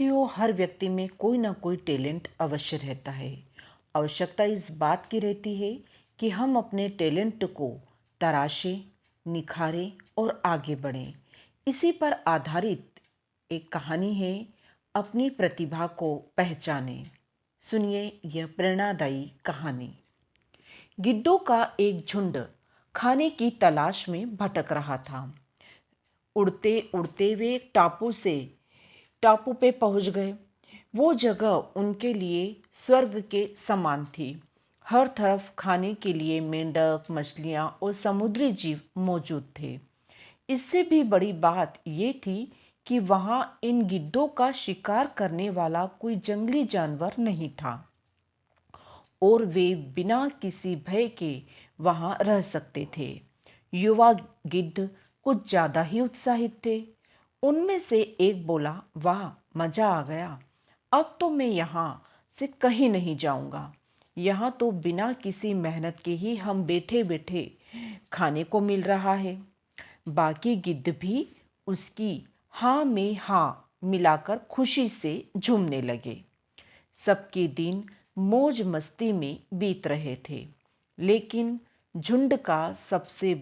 जानती हो, हर व्यक्ति में कोई ना कोई टैलेंट अवश्य रहता है। आवश्यकता इस बात की रहती है कि हम अपने टैलेंट को तराशें, निखारें और आगे बढ़ें। इसी पर आधारित एक कहानी है, अपनी प्रतिभा को पहचानें। सुनिए यह प्रेरणादायी कहानी। गिद्धों का एक झुंड खाने की तलाश में भटक रहा था। उड़ते उड़ते वे टापू पे पहुंच गए। वो जगह उनके लिए स्वर्ग के समान थी। हर तरफ खाने के लिए मेंढक, मछलियां और समुद्री जीव मौजूद थे। इससे भी बड़ी बात ये थी कि वहां इन गिद्धों का शिकार करने वाला कोई जंगली जानवर नहीं था और वे बिना किसी भय के वहां रह सकते थे। युवा गिद्ध कुछ ज्यादा ही उत्साहित थे। उनमें से एक बोला, वाह, मजा आ गया। अब तो मैं यहाँ से कहीं नहीं जाऊंगा। यहाँ तो बिना किसी मेहनत के ही हम बैठे बैठे खाने को मिल रहा है। बाकी गिद्ध भी उसकी हाँ में हाँ मिलाकर खुशी से झूमने लगे। सबके दिन मौज मस्ती में बीत रहे थे, लेकिन झुंड का सबसे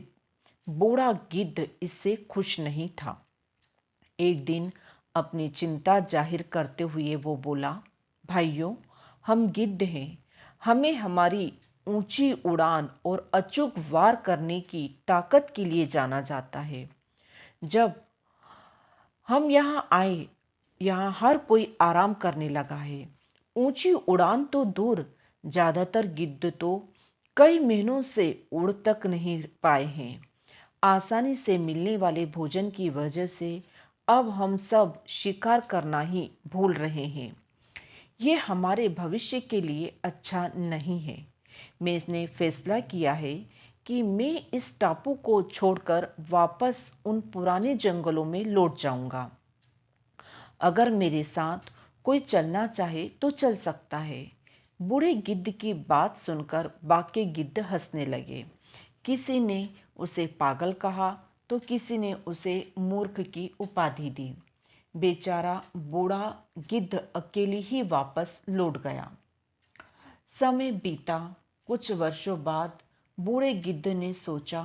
बूढ़ा गिद्ध इससे खुश नहीं था। एक दिन अपनी चिंता जाहिर करते हुए वो बोला, भाइयों, हम गिद्ध हैं। हमें हमारी ऊंची उड़ान और अचूक वार करने की ताकत के लिए जाना जाता है। जब हम यहाँ आए, यहाँ हर कोई आराम करने लगा है। ऊंची उड़ान तो दूर, ज्यादातर गिद्ध तो कई महीनों से उड़ तक नहीं पाए हैं। आसानी से मिलने वाले भोजन की वजह से अब हम सब शिकार करना ही भूल रहे हैं। ये हमारे भविष्य के लिए अच्छा नहीं है। मैंने फैसला किया है कि मैं इस टापू को छोड़कर वापस उन पुराने जंगलों में लौट जाऊंगा। अगर मेरे साथ कोई चलना चाहे तो चल सकता है। बूढ़े गिद्ध की बात सुनकर बाकी गिद्ध हंसने लगे। किसी ने उसे पागल कहा तो किसी ने उसे मूर्ख की उपाधि दी। बेचारा बूढ़ा गिद्ध अकेली ही वापस लौट गया। समय बीता। कुछ वर्षों बाद बूढ़े गिद्ध ने सोचा,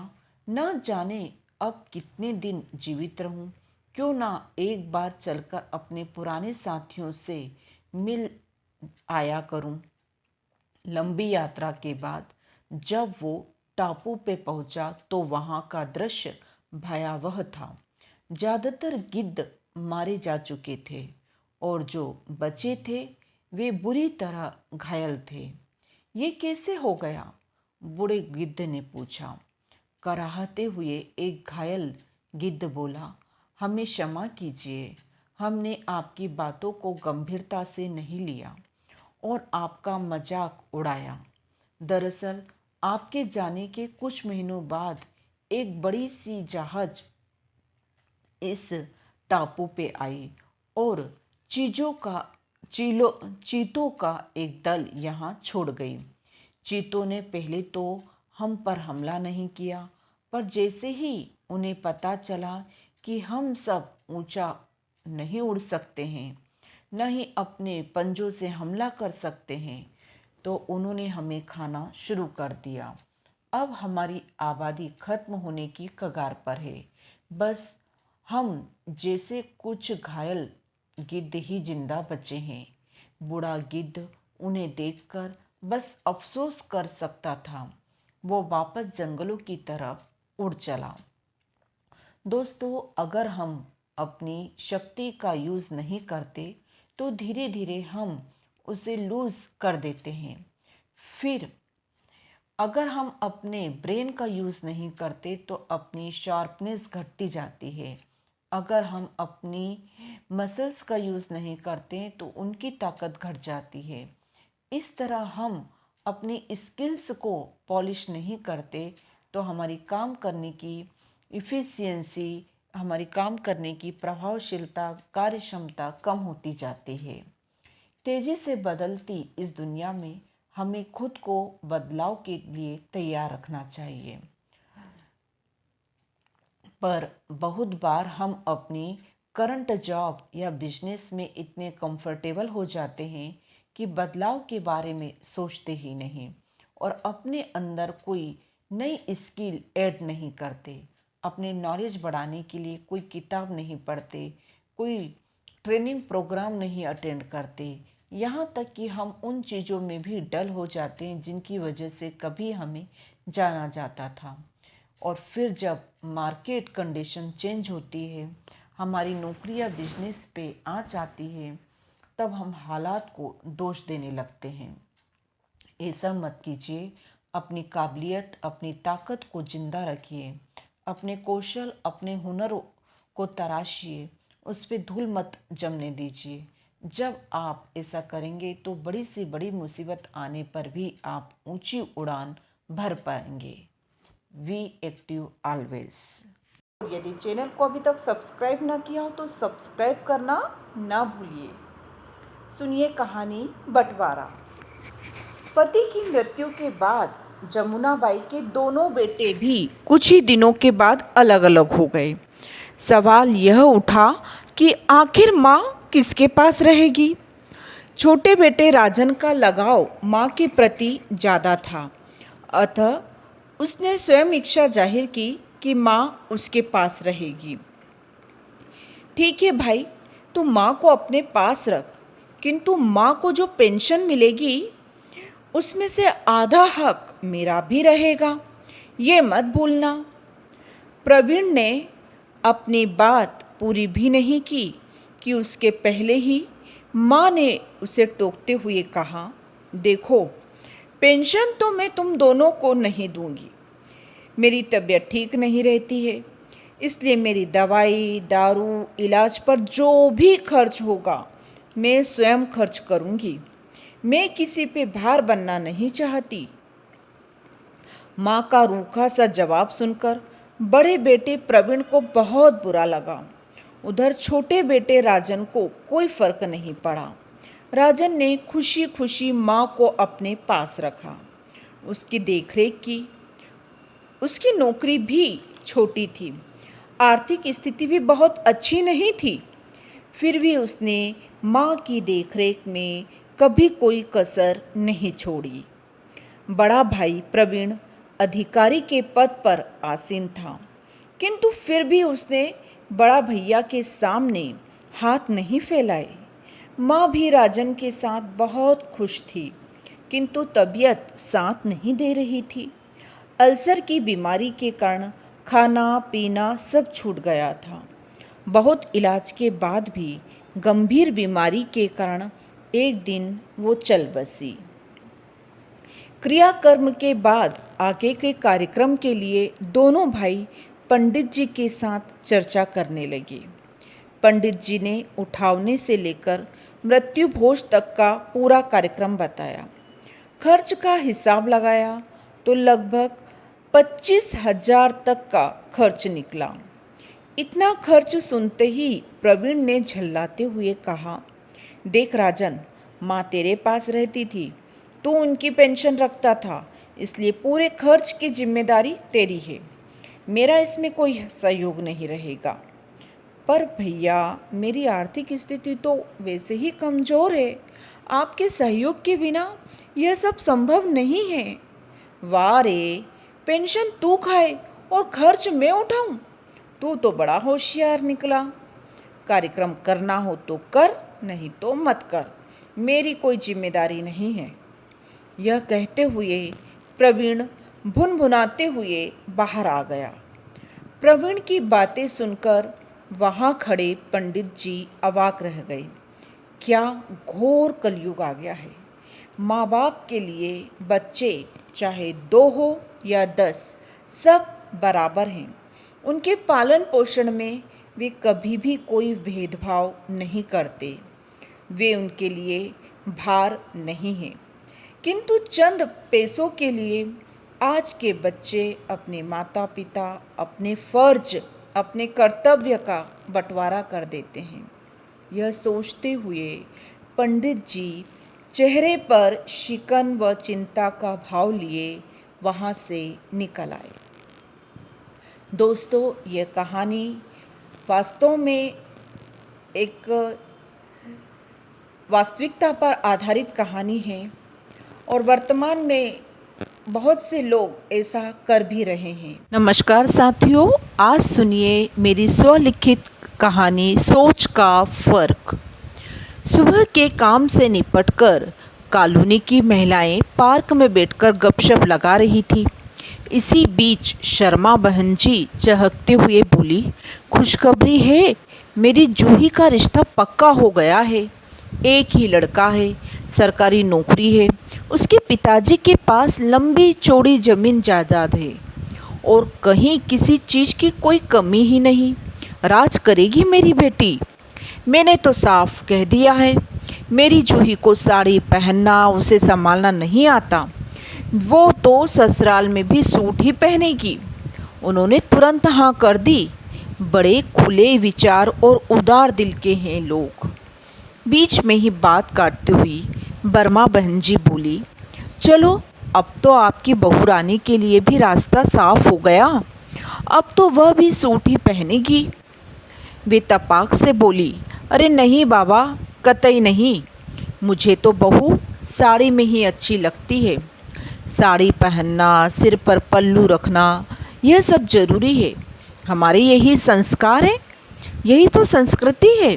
न जाने अब कितने दिन जीवित रहूं। क्यों ना एक बार चलकर अपने पुराने साथियों से मिल आया करूं। लंबी यात्रा के बाद जब वो टापू पे पहुंचा तो वहां का दृश्य भयावह था। ज्यादातर गिद्ध मारे जा चुके थे और जो बचे थे वे बुरी तरह घायल थे। ये कैसे हो गया? बूढ़े गिद्ध ने पूछा। कराहते हुए एक घायल गिद्ध बोला, हमें क्षमा कीजिए, हमने आपकी बातों को गंभीरता से नहीं लिया और आपका मजाक उड़ाया। दरअसल आपके जाने के कुछ महीनों बाद एक बड़ी सी जहाज इस टापू पे आई और चीजों का चीलो चीतों का एक दल यहाँ छोड़ गई। चीतों ने पहले तो हम पर हमला नहीं किया, पर जैसे ही उन्हें पता चला कि हम सब ऊंचा नहीं उड़ सकते हैं, न ही अपने पंजों से हमला कर सकते हैं, तो उन्होंने हमें खाना शुरू कर दिया। अब हमारी आबादी खत्म होने की कगार पर है। बस हम जैसे कुछ घायल गिद्ध ही जिंदा बचे हैं। बूढ़ा गिद्ध उन्हें देखकर बस अफसोस कर सकता था। वो वापस जंगलों की तरफ उड़ चला। दोस्तों, अगर हम अपनी शक्ति का यूज़ नहीं करते तो धीरे धीरे हम उसे लूज़ कर देते हैं। फिर अगर हम अपने ब्रेन का यूज़ नहीं करते तो अपनी शार्पनेस घटती जाती है। अगर हम अपनी मसल्स का यूज़ नहीं करते तो उनकी ताकत घट जाती है। इस तरह हम अपनी स्किल्स को पॉलिश नहीं करते तो हमारी काम करने की इफ़िशियंसी, हमारी काम करने की प्रभावशीलता, कार्य क्षमता कम होती जाती है। तेजी से बदलती इस दुनिया में हमें खुद को बदलाव के लिए तैयार रखना चाहिए। पर बहुत बार हम अपनी करंट जॉब या बिजनेस में इतने कंफर्टेबल हो जाते हैं कि बदलाव के बारे में सोचते ही नहीं और अपने अंदर कोई नई स्किल ऐड नहीं करते, अपने नॉलेज बढ़ाने के लिए कोई किताब नहीं पढ़ते, कोई ट्रेनिंग प्रोग्राम नहीं अटेंड करते। यहाँ तक कि हम उन चीज़ों में भी डल हो जाते हैं जिनकी वजह से कभी हमें जाना जाता था। और फिर जब मार्केट कंडीशन चेंज होती है, हमारी नौकरी या बिजनेस पे आ जाती है, तब हम हालात को दोष देने लगते हैं। ऐसा मत कीजिए। अपनी काबिलियत, अपनी ताकत को जिंदा रखिए, अपने कौशल, अपने हुनर को तराशिए, उस पर धूल मत जमने दीजिए। जब आप ऐसा करेंगे तो बड़ी से बड़ी मुसीबत आने पर भी आप ऊंची उड़ान भर पाएंगे। We active always. यदि चैनल को अभी तक सब्सक्राइब ना किया हो तो सब्सक्राइब करना ना भूलिए। सुनिए कहानी बंटवारा। पति की मृत्यु के बाद जमुनाबाई के दोनों बेटे भी कुछ ही दिनों के बाद अलग अलग हो गए। सवाल यह उठा कि आखिर माँ किसके पास रहेगी। छोटे बेटे राजन का लगाव माँ के प्रति ज़्यादा था, अतः उसने स्वयं इच्छा जाहिर की कि माँ उसके पास रहेगी। ठीक है भाई, तू माँ को अपने पास रख, किंतु माँ को जो पेंशन मिलेगी उसमें से आधा हक मेरा भी रहेगा, ये मत भूलना। प्रवीण ने अपनी बात पूरी भी नहीं की कि उसके पहले ही माँ ने उसे टोकते हुए कहा, देखो, पेंशन तो मैं तुम दोनों को नहीं दूंगी। मेरी तबीयत ठीक नहीं रहती है, इसलिए मेरी दवाई, दारू, इलाज पर जो भी खर्च होगा मैं स्वयं खर्च करूंगी। मैं किसी पे भार बनना नहीं चाहती। माँ का रूखा सा जवाब सुनकर बड़े बेटे प्रवीण को बहुत बुरा लगा। उधर छोटे बेटे राजन को कोई फर्क नहीं पड़ा। राजन ने खुशी खुशी माँ को अपने पास रखा, उसकी देखरेख की। उसकी नौकरी भी छोटी थी, आर्थिक स्थिति भी बहुत अच्छी नहीं थी, फिर भी उसने माँ की देखरेख में कभी कोई कसर नहीं छोड़ी। बड़ा भाई प्रवीण अधिकारी के पद पर आसीन था, किंतु फिर भी उसने बड़ा भैया के सामने हाथ नहीं फैलाए। माँ भी राजन के साथ बहुत खुश थी, किंतु तबीयत साथ नहीं दे रही थी। अल्सर की बीमारी के कारण खाना पीना सब छूट गया था। बहुत इलाज के बाद भी गंभीर बीमारी के कारण एक दिन वो चल बसी। क्रियाकर्म के बाद आगे के कार्यक्रम के लिए दोनों भाई पंडित जी के साथ चर्चा करने लगे। पंडित जी ने उठावने से लेकर मृत्यु भोज तक का पूरा कार्यक्रम बताया। खर्च का हिसाब लगाया तो लगभग 25,000 तक का खर्च निकला। इतना खर्च सुनते ही प्रवीण ने झल्लाते हुए कहा, देख राजन, माँ तेरे पास रहती थी, तू उनकी पेंशन रखता था, इसलिए पूरे खर्च की जिम्मेदारी तेरी है। मेरा इसमें कोई सहयोग नहीं रहेगा। पर भैया, मेरी आर्थिक स्थिति तो वैसे ही कमज़ोर है, आपके सहयोग के बिना यह सब संभव नहीं है। वाह रे, पेंशन तू खाए और खर्च मैं उठाऊं? तू तो बड़ा होशियार निकला। कार्यक्रम करना हो तो कर, नहीं तो मत कर, मेरी कोई जिम्मेदारी नहीं है। यह कहते हुए प्रवीण भुनभुनाते हुए बाहर आ गया। प्रवीण की बातें सुनकर वहाँ खड़े पंडित जी अवाक रह गए। क्या घोर कलयुग आ गया है। माँ बाप के लिए बच्चे चाहे 2 हो या 10, सब बराबर हैं। उनके पालन पोषण में वे कभी भी कोई भेदभाव नहीं करते। वे उनके लिए भार नहीं हैं, किंतु चंद पैसों के लिए आज के बच्चे अपने माता पिता, अपने फर्ज, अपने कर्तव्य का बंटवारा कर देते हैं। यह सोचते हुए पंडित जी चेहरे पर शिकन व चिंता का भाव लिए वहाँ से निकल आए। दोस्तों, यह कहानी वास्तव में एक वास्तविकता पर आधारित कहानी है और वर्तमान में बहुत से लोग ऐसा कर भी रहे हैं। नमस्कार साथियों, आज सुनिए मेरी स्वलिखित कहानी सोच का फर्क। सुबह के काम से निपटकर कॉलोनी की महिलाएं पार्क में बैठकर गपशप लगा रही थी। इसी बीच शर्मा बहन जी चहकते हुए बोली, खुशखबरी है, मेरी जूही का रिश्ता पक्का हो गया है। एक ही लड़का है, सरकारी नौकरी है, उसके पिताजी के पास लंबी चौड़ी जमीन जायदाद है और कहीं किसी चीज़ की कोई कमी ही नहीं। राज करेगी मेरी बेटी। मैंने तो साफ कह दिया है, मेरी जूही को साड़ी पहनना, उसे संभालना नहीं आता। वो तो ससुराल में भी सूट ही पहनेगी। उन्होंने तुरंत हाँ कर दी। बड़े खुले विचार और उदार दिल के हैं लोग। बीच में ही बात काटती हुई बर्मा बहन जी बोली, चलो अब तो आपकी बहू रानी के लिए भी रास्ता साफ हो गया। अब तो वह भी सूट ही पहनेगी। वे तपाक से बोली, अरे नहीं बाबा, कतई नहीं। मुझे तो बहू साड़ी में ही अच्छी लगती है। साड़ी पहनना, सिर पर पल्लू रखना, यह सब जरूरी है। हमारे यही संस्कार है, यही तो संस्कृति है।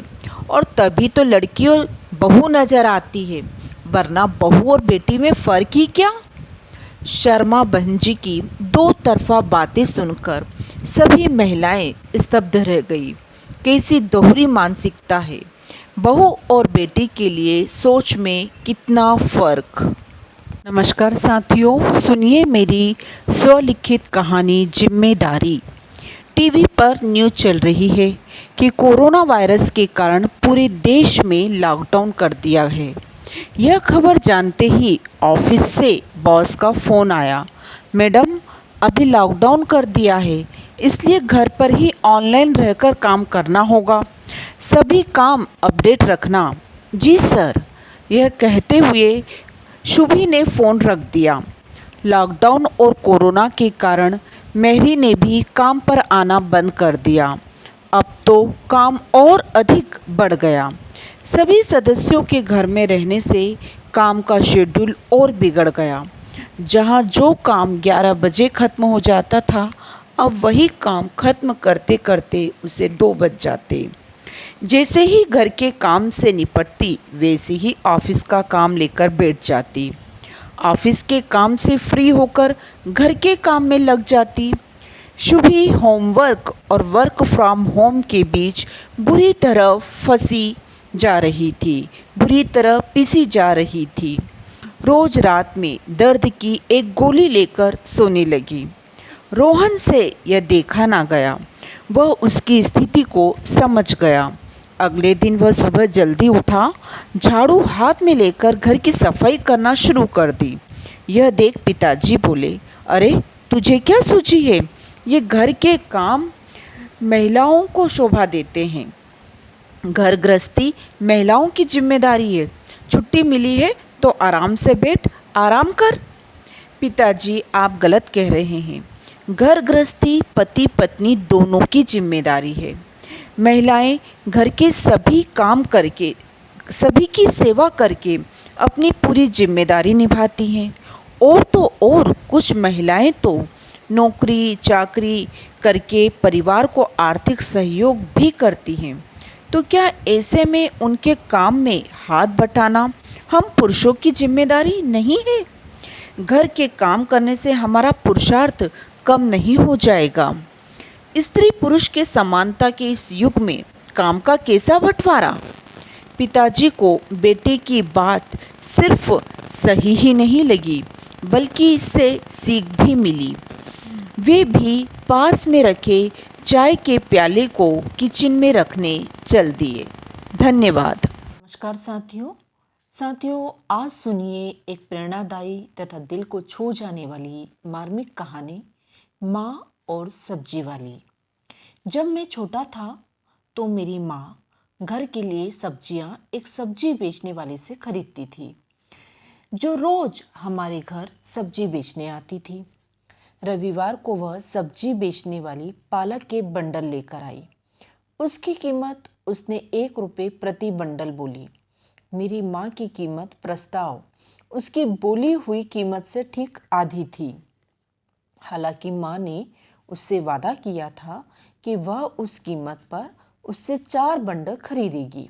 और तभी तो लड़की और बहू नज़र आती है, वरना बहू और बेटी में फ़र्क ही क्या। शर्मा बहन जी की दो तरफा बातें सुनकर सभी महिलाएं स्तब्ध रह गई। कैसी दोहरी मानसिकता है, बहू और बेटी के लिए सोच में कितना फ़र्क। नमस्कार साथियों, सुनिए मेरी स्वलिखित कहानी जिम्मेदारी। टीवी पर न्यूज़ चल रही है कि कोरोना वायरस के कारण पूरे देश में लॉकडाउन कर दिया है। यह खबर जानते ही ऑफिस से बॉस का फ़ोन आया, मैडम अभी लॉकडाउन कर दिया है, इसलिए घर पर ही ऑनलाइन रहकर काम करना होगा, सभी काम अपडेट रखना। जी सर, यह कहते हुए शुभी ने फ़ोन रख दिया। लॉकडाउन और कोरोना के कारण मेहरी ने भी काम पर आना बंद कर दिया। अब तो काम और अधिक बढ़ गया। सभी सदस्यों के घर में रहने से काम का शेड्यूल और बिगड़ गया। जहां जो काम 11 बजे ख़त्म हो जाता था, अब वही काम ख़त्म करते करते उसे 2 बज जाते। जैसे ही घर के काम से निपटती, वैसे ही ऑफिस का काम लेकर बैठ जाती। ऑफिस के काम से फ्री होकर घर के काम में लग जाती। शुभी होमवर्क और वर्क फ्रॉम होम के बीच बुरी तरह फंसी जा रही थी, बुरी तरह पिसी जा रही थी। रोज रात में दर्द की एक गोली लेकर सोने लगी। रोहन से यह देखा ना गया, वह उसकी स्थिति को समझ गया। अगले दिन वह सुबह जल्दी उठा, झाड़ू हाथ में लेकर घर की सफाई करना शुरू कर दी। यह देख पिताजी बोले, अरे तुझे क्या सूझी है? ये घर के काम महिलाओं को शोभा देते हैं। घर गृहस्थी महिलाओं की जिम्मेदारी है। छुट्टी मिली है तो आराम से बैठ, आराम कर। पिताजी, आप गलत कह रहे हैं। घर गृहस्थी पति पत्नी दोनों की जिम्मेदारी है। महिलाएं घर के सभी काम करके, सभी की सेवा करके अपनी पूरी जिम्मेदारी निभाती हैं। और तो और कुछ महिलाएं तो नौकरी चाकरी करके परिवार को आर्थिक सहयोग भी करती हैं। तो क्या ऐसे में उनके काम में हाथ बटाना हम पुरुषों की जिम्मेदारी नहीं है? घर के काम करने से हमारा पुरुषार्थ कम नहीं हो जाएगा। स्त्री पुरुष के समानता के इस युग में काम का कैसा बंटवारा? पिताजी को बेटे की बात सिर्फ सही ही नहीं लगी, बल्कि इससे सीख भी मिली। वे भी पास में रखे चाय के प्याले को किचन में रखने चल दिए। धन्यवाद। नमस्कार साथियों, आज सुनिए एक प्रेरणादायी तथा दिल को छू जाने वाली मार्मिक कहानी, माँ और सब्जी वाली। जब मैं छोटा था तो मेरी माँ घर के लिए सब्जियां एक सब्जी बेचने वाले से खरीदती थी, जो रोज हमारे घर सब्जी बेचने आती थी। रविवार को वह सब्जी बेचने वाली पालक के बंडल लेकर आई। उसकी कीमत उसने 1 रुपये प्रति बंडल बोली। मेरी माँ की कीमत प्रस्ताव उसकी बोली हुई कीमत से ठीक आधी थी। हालांकि माँ ने उससे वादा किया था कि वह उस कीमत पर उससे 4 बंडल खरीदेगी।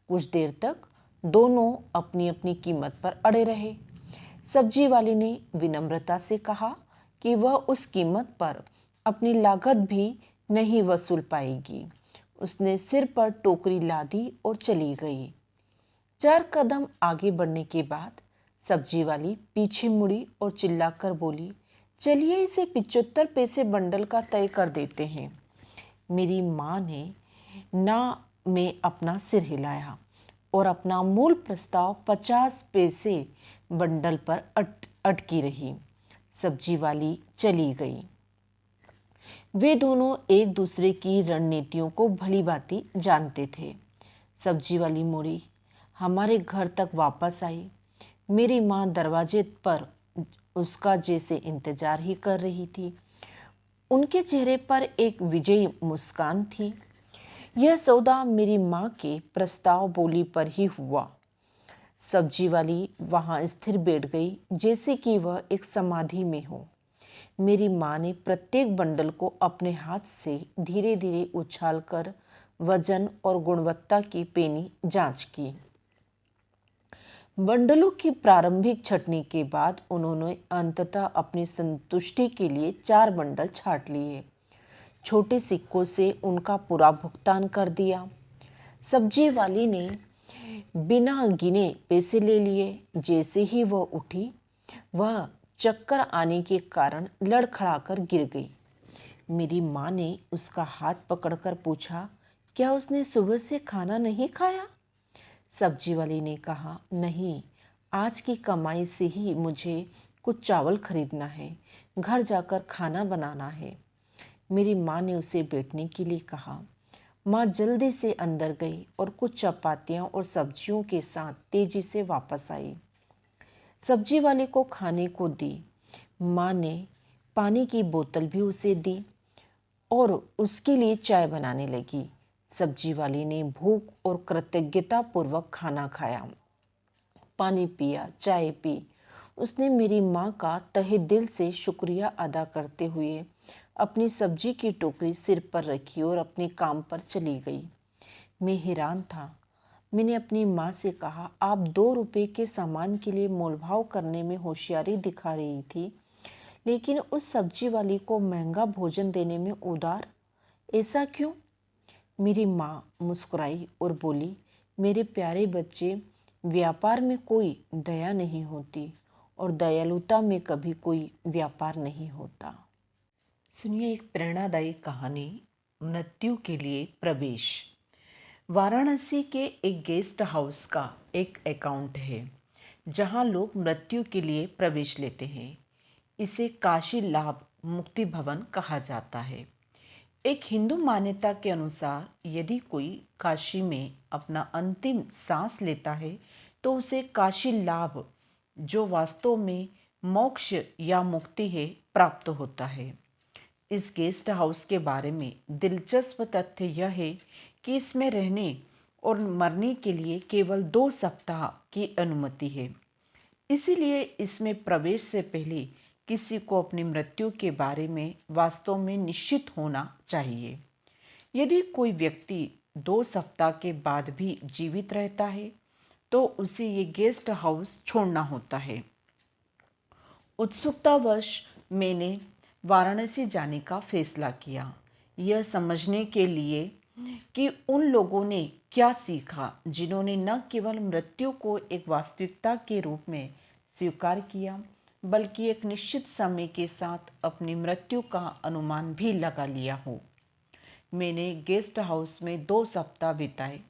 कुछ देर तक दोनों अपनी अपनी कीमत पर अड़े रहे। सब्जी वाली ने विनम्रता से कहा कि वह उस कीमत पर अपनी लागत भी नहीं वसूल पाएगी। उसने सिर पर टोकरी लादी और चली गई। 4 कदम आगे बढ़ने के बाद सब्जी वाली पीछे मुड़ी और चिल्लाकर बोली, चलिए इसे 75 पैसे बंडल का तय कर देते हैं। मेरी माँ ने ना में अपना सिर हिलाया और अपना मूल प्रस्ताव 50 पैसे बंडल पर अटकी रही। सब्जी वाली चली गई। वे दोनों एक दूसरे की रणनीतियों को भली भांति जानते थे। सब्जी वाली मुड़ी हमारे घर तक वापस आई। मेरी माँ दरवाजे पर उसका जैसे इंतजार ही कर रही थी। उनके चेहरे पर एक विजयी मुस्कान थी। यह सौदा मेरी माँ के प्रस्ताव बोली पर ही हुआ। सब्जी वाली वहां स्थिर बैठ गई जैसे कि वह एक समाधि में हो। मेरी माँ ने प्रत्येक बंडल को अपने हाथ से धीरे धीरे उछालकर वजन और गुणवत्ता की पेनी जांच की। बंडलों की प्रारंभिक छंटनी के बाद उन्होंने अंततः अपनी संतुष्टि के लिए 4 बंडल छांट लिए। छोटे सिक्कों से उनका पूरा भुगतान कर दिया। सब्जी वाली ने बिना गिने पैसे ले लिए। जैसे ही वह उठी, वह चक्कर आने के कारण लड़खड़ाकर गिर गई। मेरी माँ ने उसका हाथ पकड़कर पूछा, क्या उसने सुबह से खाना नहीं खाया? सब्जी वाली ने कहा, नहीं, आज की कमाई से ही मुझे कुछ चावल खरीदना है, घर जाकर खाना बनाना है। मेरी माँ ने उसे बैठने के लिए कहा। माँ जल्दी से अंदर गई और कुछ चपातियाँ और सब्जियों के साथ तेजी से वापस आई। सब्जी वाले को खाने को दी। माँ ने पानी की बोतल भी उसे दी और उसके लिए चाय बनाने लगी। सब्जी वाली ने भूख और कृतज्ञता पूर्वक खाना खाया, पानी पिया, चाय पी। उसने मेरी माँ का तहे दिल से शुक्रिया अदा करते हुए अपनी सब्जी की टोकरी सिर पर रखी और अपने काम पर चली गई। मैं हैरान था। मैंने अपनी माँ से कहा, आप 2 रुपये के सामान के लिए मोलभाव करने में होशियारी दिखा रही थी, लेकिन उस सब्जी वाली को महंगा भोजन देने में उदार, ऐसा क्यों? मेरी माँ मुस्कुराई और बोली, मेरे प्यारे बच्चे, व्यापार में कोई दया नहीं होती और दयालुता में कभी कोई व्यापार नहीं होता। सुनिए एक प्रेरणादायी कहानी, मृत्यु के लिए प्रवेश। वाराणसी के एक गेस्ट हाउस का एक अकाउंट है जहां लोग मृत्यु के लिए प्रवेश लेते हैं। इसे काशी लाभ मुक्ति भवन कहा जाता है। एक हिंदू मान्यता के अनुसार यदि कोई काशी में अपना अंतिम सांस लेता है तो उसे काशी लाभ, जो वास्तव में मोक्ष या मुक्ति है, प्राप्त होता है। इस गेस्ट हाउस के बारे में दिलचस्प तथ्य यह है कि इसमें रहने और मरने के लिए केवल 2 सप्ताह की अनुमति है। इसीलिए इसमें प्रवेश से पहले किसी को अपनी मृत्यु के बारे में वास्तव में निश्चित होना चाहिए। यदि कोई व्यक्ति 2 सप्ताह के बाद भी जीवित रहता है तो उसे ये गेस्ट हाउस छोड़ना होता है। उत्सुकतावश मैंने वाराणसी जाने का फैसला किया, यह समझने के लिए कि उन लोगों ने क्या सीखा जिन्होंने न केवल मृत्यु को एक वास्तविकता के रूप में स्वीकार किया, बल्कि एक निश्चित समय के साथ अपनी मृत्यु का अनुमान भी लगा लिया हो। मैंने गेस्ट हाउस में 2 सप्ताह बिताए,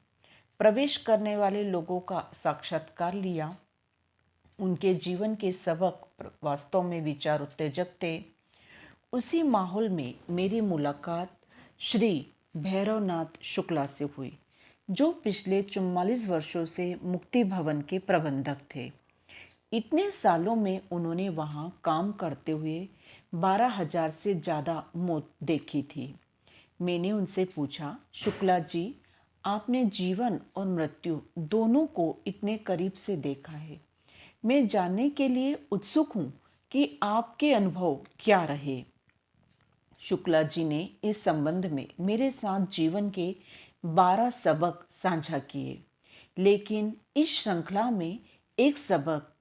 प्रवेश करने वाले लोगों का साक्षात्कार लिया। उनके जीवन के सबक वास्तव में विचार उत्तेजक थे। उसी माहौल में मेरी मुलाकात श्री भैरवनाथ शुक्ला से हुई, जो पिछले 44 वर्षों से मुक्ति भवन के प्रबंधक थे। इतने सालों में उन्होंने वहां काम करते हुए 12,000 से ज़्यादा मौत देखी थी। मैंने उनसे पूछा, शुक्ला जी, आपने जीवन और मृत्यु दोनों को इतने करीब से देखा है। मैं जानने के लिए उत्सुक हूँ कि आपके अनुभव क्या रहे। शुक्ला जी ने इस संबंध में मेरे साथ जीवन के 12 सबक साझा किए, लेकिन इस श्रृंखला में एक सबक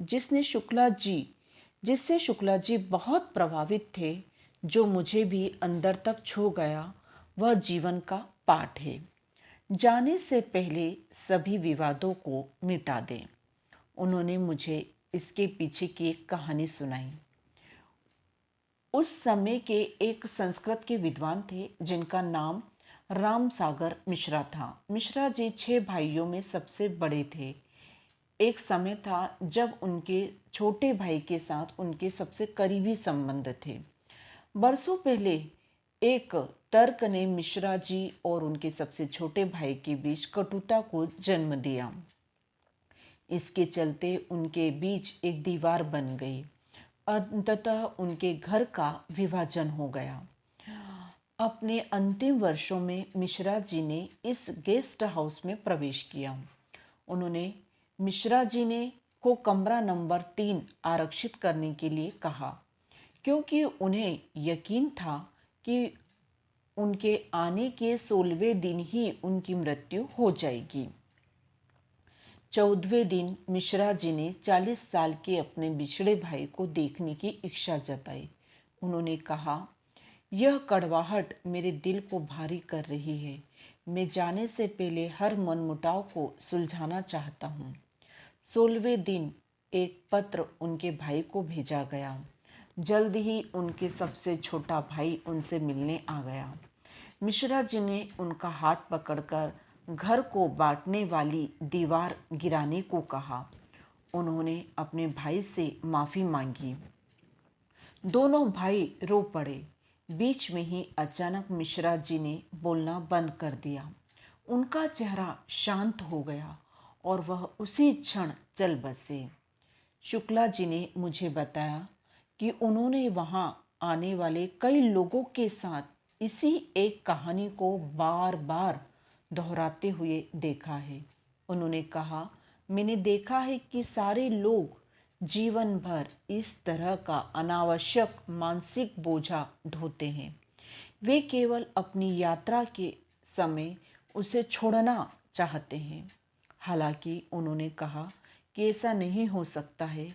जिससे शुक्ला जी बहुत प्रभावित थे, जो मुझे भी अंदर तक छू गया, वह जीवन का पाठ है। जाने से पहले सभी विवादों को मिटा दें। उन्होंने मुझे इसके पीछे की एक कहानी सुनाई। उस समय के एक संस्कृत के विद्वान थे जिनका नाम राम सागर मिश्रा था। मिश्रा जी 6 भाइयों में सबसे बड़े थे। एक समय था जब उनके छोटे भाई के साथ उनके सबसे करीबी संबंध थे। बरसों पहले एक तर्क ने मिश्रा जी और उनके सबसे छोटे भाई के बीच कटुता को जन्म दिया। इसके चलते उनके बीच एक दीवार बन गई। अंततः उनके घर का विभाजन हो गया। अपने अंतिम वर्षों में मिश्रा जी ने इस गेस्ट हाउस में प्रवेश किया। उन्होंने मिश्रा जी ने को कमरा नंबर 3 आरक्षित करने के लिए कहा, क्योंकि उन्हें यकीन था कि उनके आने के 16वें दिन ही उनकी मृत्यु हो जाएगी। 14वें दिन मिश्रा जी ने 40 साल के अपने बिछड़े भाई को देखने की इच्छा जताई। उन्होंने कहा, यह कड़वाहट मेरे दिल को भारी कर रही है। मैं जाने से पहले हर मनमुटाव को सुलझाना चाहता हूँ। 16वें दिन एक पत्र उनके भाई को भेजा गया। जल्द ही उनके सबसे छोटा भाई उनसे मिलने आ गया। मिश्रा जी ने उनका हाथ पकड़कर घर को बांटने वाली दीवार गिराने को कहा। उन्होंने अपने भाई से माफ़ी मांगी। दोनों भाई रो पड़े। बीच में ही अचानक मिश्रा जी ने बोलना बंद कर दिया। उनका चेहरा शांत हो गया और वह उसी क्षण चल बसे। शुक्ला जी ने मुझे बताया कि उन्होंने वहां आने वाले कई लोगों के साथ इसी एक कहानी को बार बार दोहराते हुए देखा है। उन्होंने कहा, मैंने देखा है कि सारे लोग जीवन भर इस तरह का अनावश्यक मानसिक बोझा ढोते हैं। वे केवल अपनी यात्रा के समय उसे छोड़ना चाहते हैं। हालांकि उन्होंने कहा कि ऐसा नहीं हो सकता है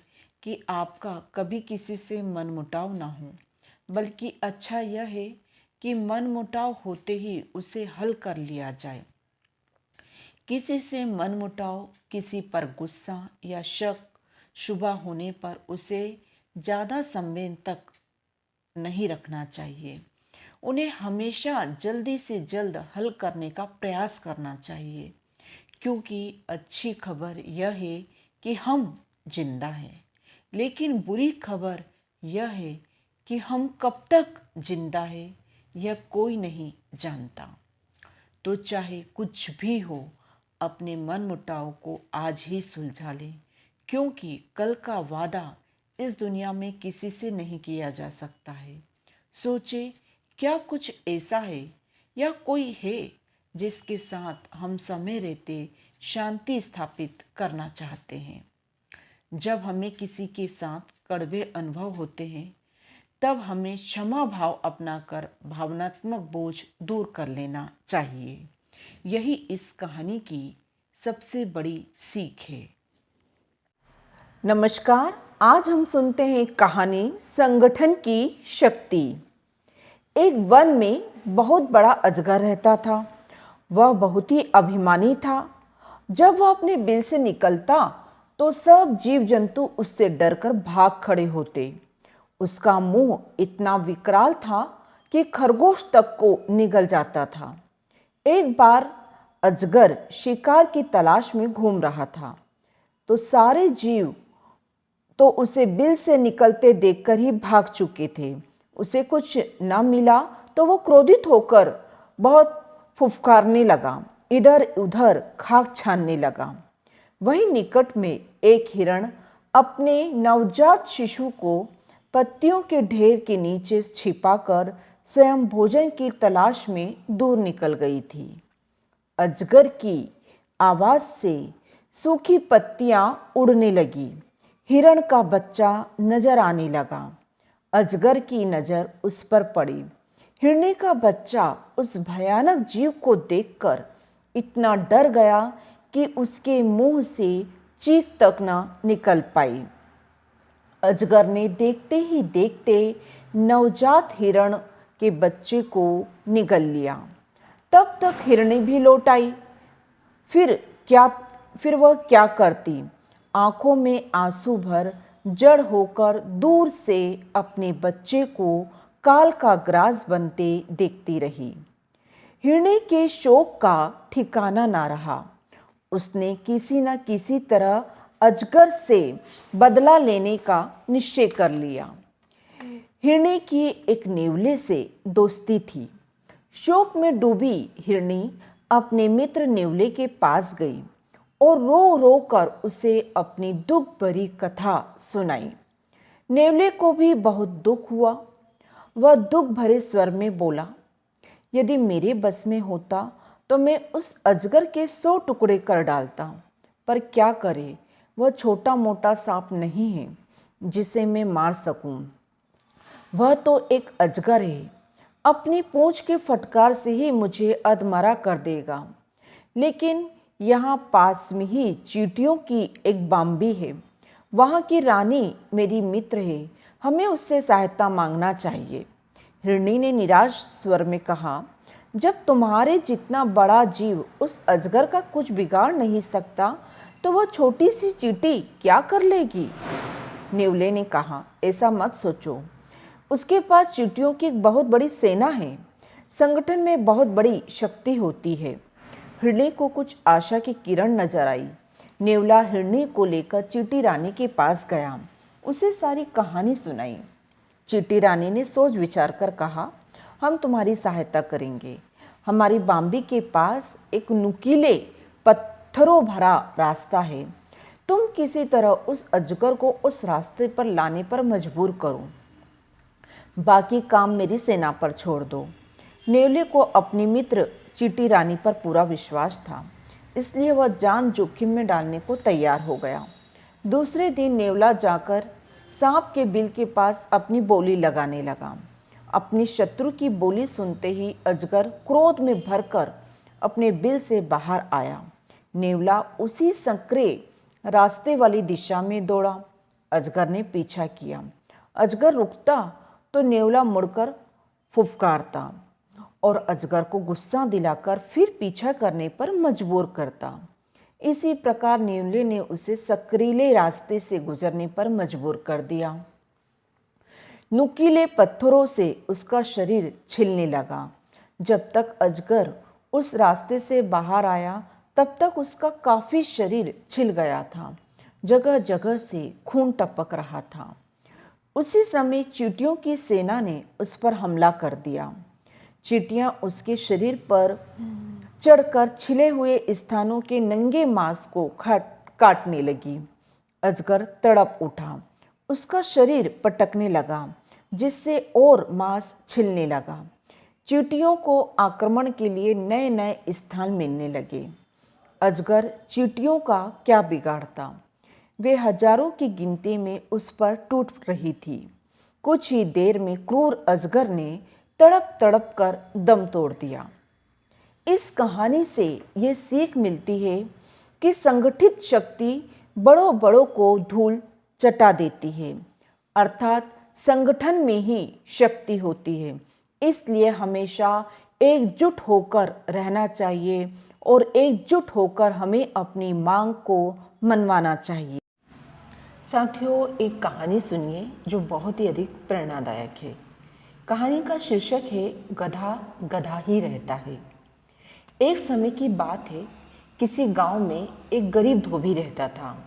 कि आपका कभी किसी से मनमुटाव ना हो, बल्कि अच्छा यह है कि मनमुटाव होते ही उसे हल कर लिया जाए। किसी से मनमुटाव, किसी पर गुस्सा या शक शुबा होने पर उसे ज़्यादा समय तक नहीं रखना चाहिए। उन्हें हमेशा जल्दी से जल्द हल करने का प्रयास करना चाहिए, क्योंकि अच्छी खबर यह है कि हम जिंदा हैं, लेकिन बुरी खबर यह है कि हम कब तक जिंदा है यह कोई नहीं जानता। तो चाहे कुछ भी हो, अपने मनमुटाव को आज ही सुलझा लें, क्योंकि कल का वादा इस दुनिया में किसी से नहीं किया जा सकता है। सोचे, क्या कुछ ऐसा है या कोई है जिसके साथ हम समय रहते शांति स्थापित करना चाहते हैं। जब हमें किसी के साथ कड़वे अनुभव होते हैं, तब हमें क्षमा भाव अपनाकर भावनात्मक बोझ दूर कर लेना चाहिए। यही इस कहानी की सबसे बड़ी सीख है। नमस्कार, आज हम सुनते हैं कहानी संगठन की शक्ति। एक वन में बहुत बड़ा अजगर रहता था। वह बहुत ही अभिमानी था। जब वह अपने बिल से निकलता तो सब जीव जंतु उससे डरकर भाग खड़े होते। उसका मुंह इतना विकराल था कि खरगोश तक को निगल जाता था। एक बार अजगर शिकार की तलाश में घूम रहा था, तो सारे जीव तो उसे बिल से निकलते देखकर ही भाग चुके थे। उसे कुछ न मिला तो वो क्रोधित होकर बहुत फुफकारने लगा, इधर उधर खाक छानने लगा। वहीं निकट में एक हिरण अपने नवजात शिशु को पत्तियों के ढेर के नीचे छिपाकर स्वयं भोजन की तलाश में दूर निकल गई थी। अजगर की आवाज से सूखी पत्तियां उड़ने लगी। हिरण का बच्चा नजर आने लगा। अजगर की नजर उस पर पड़ी। हिरनी का बच्चा उस भयानक जीव को देखकर इतना डर गया कि उसके मुंह से चीख तक न निकल पाई। अजगर ने देखते ही देखते नवजात हिरण के बच्चे को निगल लिया। तब तक हिरनी भी लौट आई। फिर वह क्या करती? आंखों में आंसू भर जड़ होकर दूर से अपने बच्चे को काल का ग्रास बनते देखती रही। हिरनी के शोक का ठिकाना ना रहा। उसने किसी न किसी तरह अजगर से बदला लेने का निश्चय कर लिया। हिरनी की एक नेवले से दोस्ती थी। शोक में डूबी हिरनी अपने मित्र नेवले के पास गई और रो रो कर उसे अपनी दुख भरी कथा सुनाई। नेवले को भी बहुत दुख हुआ। वह दुख भरे स्वर में बोला, यदि मेरे बस में होता तो मैं उस अजगर के 100 टुकड़े कर डालता, पर क्या करे, वह छोटा मोटा सांप नहीं है जिसे मैं मार सकूं। वह तो एक अजगर है, अपनी पूंछ के फटकार से ही मुझे अधमरा कर देगा। लेकिन यहाँ पास में ही चींटियों की एक बाम्बी है, वहाँ की रानी मेरी मित्र है, हमें उससे सहायता मांगना चाहिए। हिरनी ने निराश स्वर में कहा, जब तुम्हारे जितना बड़ा जीव उस अजगर का कुछ बिगाड़ नहीं सकता तो वह छोटी सी चींटी क्या कर लेगी? नेवले ने कहा, ऐसा मत सोचो, उसके पास चींटियों की एक बहुत बड़ी सेना है, संगठन में बहुत बड़ी शक्ति होती है। हिरनी को कुछ आशा की किरण नजर आई। नेवला हिरनी को लेकर चींटी रानी के पास गया, उसे सारी कहानी सुनाई। चींटी रानी ने सोच विचार कर कहा, हम तुम्हारी सहायता करेंगे। हमारी बाम्बी के पास एक नुकीले पत्थरों भरा रास्ता है, तुम किसी तरह उस अजगर को उस रास्ते पर लाने पर मजबूर करो, बाकी काम मेरी सेना पर छोड़ दो। नेवले को अपनी मित्र चींटी रानी पर पूरा विश्वास था, इसलिए वह जान जोखिम में डालने को तैयार हो गया। दूसरे दिन नेवला जाकर सांप के बिल के पास अपनी बोली लगाने लगा। अपनी शत्रु की बोली सुनते ही अजगर क्रोध में भरकर अपने बिल से बाहर आया। नेवला उसी संकरे रास्ते वाली दिशा में दौड़ा। अजगर ने पीछा किया। अजगर रुकता तो नेवला मुड़कर फुफकारता और अजगर को गुस्सा दिलाकर फिर पीछा करने पर मजबूर करता। इसी प्रकार नेवले ने उसे सकरीले रास्ते से गुजरने पर मजबूर कर दिया। नुकीले पत्थरों से उसका शरीर छिलने लगा। जब तक अजगर उस रास्ते से बाहर आया तब तक उसका काफी शरीर छिल गया था। जगह जगह से खून टपक रहा था। उसी समय चींटियों की सेना ने उस पर हमला कर दिया। चींटियां उसके शरीर पर चढ़कर छिले हुए स्थानों के नंगे मांस को काटने लगी। अजगर तड़प उठा। उसका शरीर पटकने लगा, जिससे और मांस छिलने लगा। चींटियों को आक्रमण के लिए नए नए स्थान मिलने लगे। अजगर चींटियों का क्या बिगाड़ता? वे हजारों की गिनती में उस पर टूट रही थी। कुछ ही देर में क्रूर अजगर ने तड़प तड़प कर दम तोड़ दिया। इस कहानी से ये सीख मिलती है कि संगठित शक्ति बड़ों बड़ों को धूल चटा देती है, अर्थात संगठन में ही शक्ति होती है। इसलिए हमेशा एकजुट होकर रहना चाहिए और एकजुट होकर हमें अपनी मांग को मनवाना चाहिए। साथियों, एक कहानी सुनिए जो बहुत ही अधिक प्रेरणादायक है। कहानी का शीर्षक है गधा गधा ही रहता है। एक समय की बात है, किसी गांव में एक गरीब धोबी रहता था,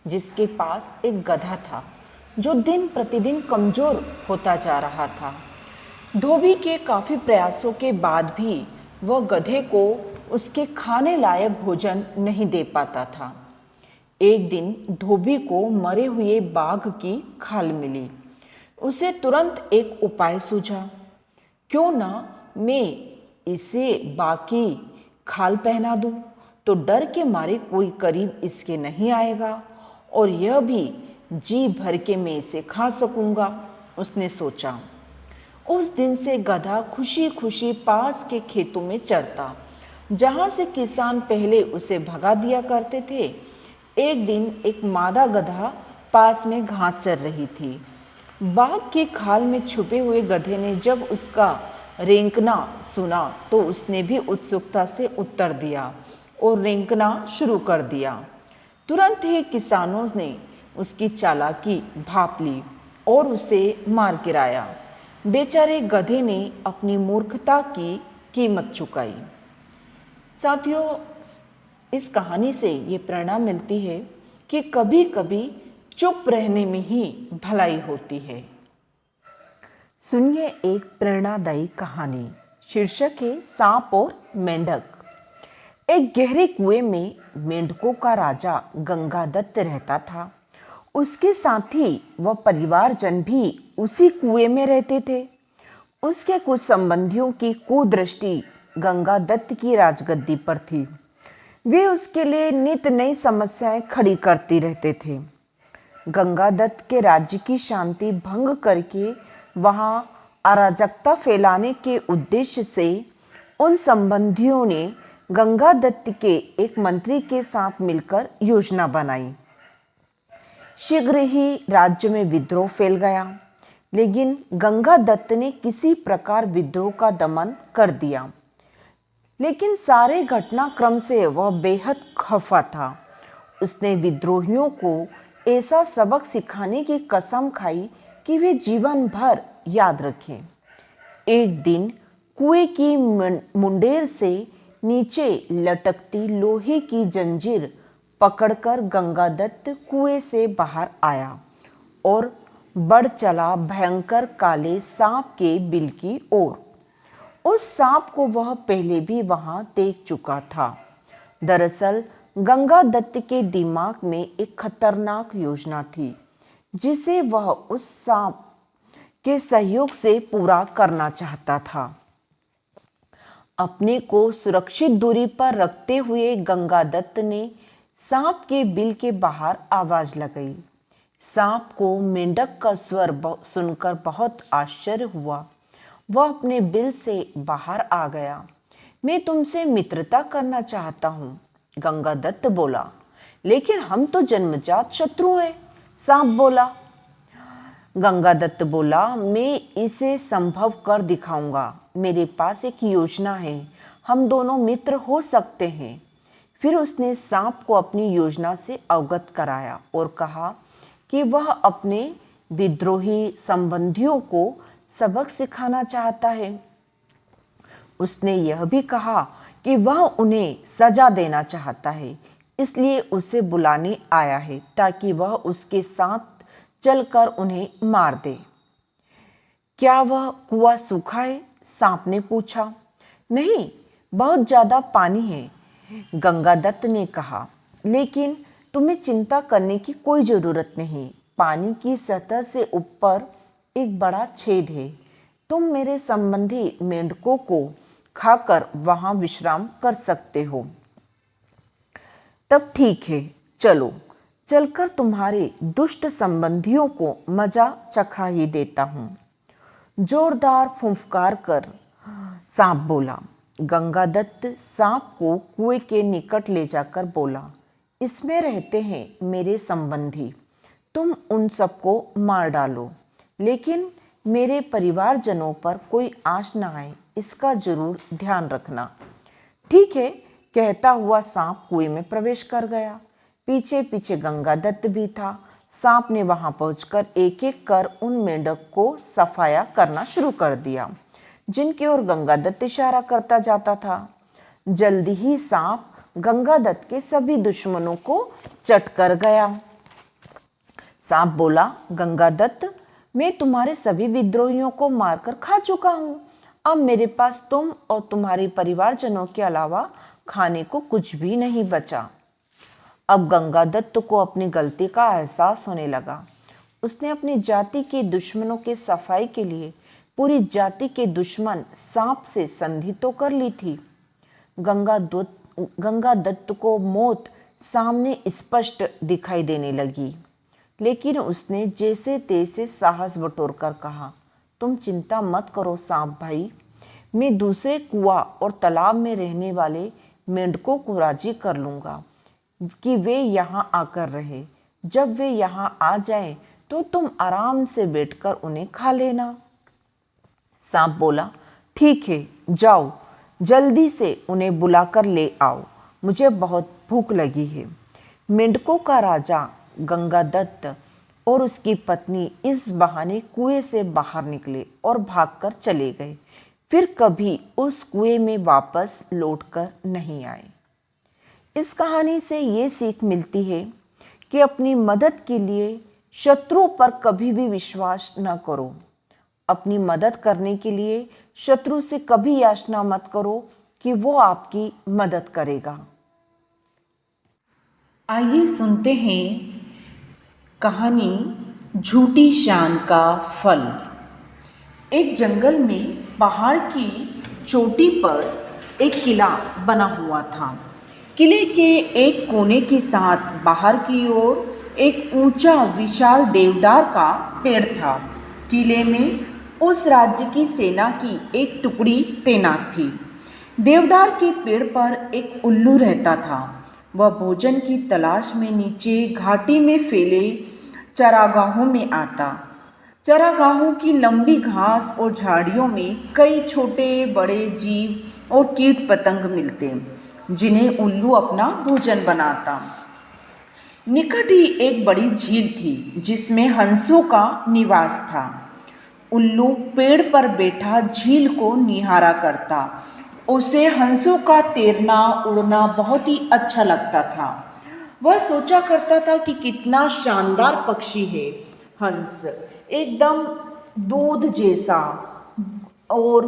जिसके पास एक गधा था जो दिन प्रतिदिन कमजोर होता जा रहा था। धोबी के काफ़ी प्रयासों के बाद भी वह गधे को उसके खाने लायक भोजन नहीं दे पाता था। एक दिन धोबी को मरे हुए बाघ की खाल मिली। उसे तुरंत एक उपाय सूझा, क्यों ना मैं इसे बाकी खाल पहना दूं तो डर के मारे कोई करीब इसके नहीं आएगा और यह भी जी भर के मैं इसे खा सकूंगा, उसने सोचा। उस दिन से गधा खुशी खुशी पास के खेतों में चरता, जहां से किसान पहले उसे भगा दिया करते थे। एक दिन एक मादा गधा पास में घास चर रही थी। बाग की खाल में छुपे हुए गधे ने जब उसका रेंकना सुना तो उसने भी उत्सुकता से उत्तर दिया और रेंकना शुरू कर दिया। तुरंत ही किसानों ने उसकी चालाकी भांप ली और उसे मार गिराया। बेचारे गधे ने अपनी मूर्खता की कीमत चुकाई। साथियों, इस कहानी से ये प्रेरणा मिलती है कि कभी कभी चुप रहने में ही भलाई होती है। सुनिए एक प्रेरणादायी कहानी। शीर्षक है सांप और मेंढक। एक गहरे कुएं में मेंढकों का राजा गंगादत्त रहता था। उसके साथ ही वह परिवारजन भी उसी कुएं में रहते थे। उसके कुछ संबंधियों की कुदृष्टि गंगादत्त की राजगद्दी पर थी। वे उसके लिए नित नई समस्याएं खड़ी करते रहते थे। गंगादत्त के राज्य की शांति भंग करके वहां अराजकता फैलाने के उद्देश्य से उन संबंधियों ने गंगादत्त के एक मंत्री के साथ मिलकर योजना बनाई। शीघ्र ही राज्य में विद्रोह फैल गया, लेकिन गंगादत्त ने किसी प्रकार विद्रोह का दमन कर दिया। लेकिन सारे घटनाक्रम से वह बेहद खफा था। उसने विद्रोहियों को ऐसा सबक सिखाने की कसम खाई कि वे जीवन भर याद रखें। एक दिन कुएं की मुंडेर से नीचे लटकती लोहे की जंजीर पकड़कर गंगादत्त कुएं से बाहर आया और बढ़ चला भयंकर काले सांप के बिल की ओर। उस सांप को वह पहले भी वहां देख चुका था। दरअसल गंगादत्त के दिमाग में एक खतरनाक योजना थी, जिसे वह उस सांप के सहयोग से पूरा करना चाहता था। अपने को सुरक्षित दूरी पर रखते हुए गंगादत्त ने सांप के बिल के बाहर आवाज लगाई। सांप को मेंढक का स्वर सुनकर बहुत आश्चर्य हुआ। वह अपने बिल से बाहर आ गया। मैं तुमसे मित्रता करना चाहता हूँ, गंगादत्त बोला। लेकिन हम तो जन्मजात शत्रु हैं, सांप बोला। गंगादत्त बोला, मैं इसे संभव कर दिखाऊंगा। मेरे पास एक योजना है, हम दोनों मित्र हो सकते हैं। फिर उसने सांप को अपनी योजना से अवगत कराया और कहा कि वह अपने विद्रोही संबंधियों को सबक सिखाना चाहता है। उसने यह भी कहा कि वह उन्हें सजा देना चाहता है, इसलिए उसे बुलाने आया है ताकि वह उसके साथ चलकर उन्हें मार दे। क्या वह कुआं सूखा है? सांप ने पूछा। नहीं, बहुत ज्यादा पानी है, गंगादत्त ने कहा। लेकिन तुम्हें चिंता करने की कोई जरूरत नहीं। पानी की सतह से ऊपर एक बड़ा छेद है। तुम मेरे संबंधी मेंढकों को खाकर वहां विश्राम कर सकते हो। तब ठीक है, चलो, चलकर तुम्हारे दुष्ट संबंधियों को मजा चखा ही देता हूं। जोरदार फुंफकार कर सांप बोला। गंगादत्त सांप को कुएं के निकट ले जाकर बोला, इसमें रहते हैं मेरे संबंधी, तुम उन सबको मार डालो, लेकिन मेरे परिवारजनों पर कोई आंच न आए, इसका जरूर ध्यान रखना। ठीक है, कहता हुआ सांप कुएं में प्रवेश कर गया। पीछे पीछे गंगादत्त भी था। सांप ने वहां पहुंचकर एक एक कर उन मेंढक को सफाया करना शुरू कर दिया, जिनकी ओर गंगादत्त इशारा करता जाता था। जल्दी ही सांप गंगादत्त के सभी दुश्मनों को चट कर गया। सांप बोला, गंगादत्त, मैं तुम्हारे सभी विद्रोहियों को मारकर खा चुका हूं। अब मेरे पास तुम और तुम्हारे परिवारजनों के अलावा खाने को कुछ भी नहीं बचा। अब गंगादत्त को अपनी गलती का एहसास होने लगा। उसने अपनी जाति के दुश्मनों के सफाई के लिए पूरी जाति के दुश्मन सांप से संधि तो कर ली थी। गंगा दत्त को मौत सामने स्पष्ट दिखाई देने लगी, लेकिन उसने जैसे तैसे साहस बटोर कर कहा, तुम चिंता मत करो सांप भाई, मैं दूसरे कुआं और तालाब में रहने वाले मेंढकों को राजी कर लूँगा कि वे यहाँ आकर रहे। जब वे यहाँ आ जाए तो तुम आराम से बैठकर उन्हें खा लेना। सांप बोला, ठीक है, जाओ जल्दी से उन्हें बुलाकर ले आओ, मुझे बहुत भूख लगी है। मेंढकों का राजा गंगादत्त और उसकी पत्नी इस बहाने कुएं से बाहर निकले और भागकर चले गए, फिर कभी उस कुएं में वापस लौटकर नहीं आए। इस कहानी से ये सीख मिलती है कि अपनी मदद के लिए शत्रुओं पर कभी भी विश्वास न करो। अपनी मदद करने के लिए शत्रु से कभी याचना मत करो कि वो आपकी मदद करेगा। आइए सुनते हैं कहानी झूठी शान का फल। एक जंगल में पहाड़ की चोटी पर एक किला बना हुआ था। किले के एक कोने के साथ बाहर की ओर एक ऊंचा विशाल देवदार का पेड़ था। किले में उस राज्य की सेना की एक टुकड़ी तैनात थी। देवदार के पेड़ पर एक उल्लू रहता था। वह भोजन की तलाश में नीचे घाटी में फैले चरागाहों में आता। चरागाहों की लंबी घास और झाड़ियों में कई छोटे बड़े जीव और कीट पतंग मिलते, जिन्हें उल्लू अपना भोजन बनाता। निकट ही एक बड़ी झील थी जिसमें हंसों का निवास था। उल्लू पेड़ पर बैठा झील को निहारा करता। उसे हंसों का तैरना उड़ना बहुत ही अच्छा लगता था। वह सोचा करता था कि कितना शानदार पक्षी है हंस, एकदम दूध जैसा और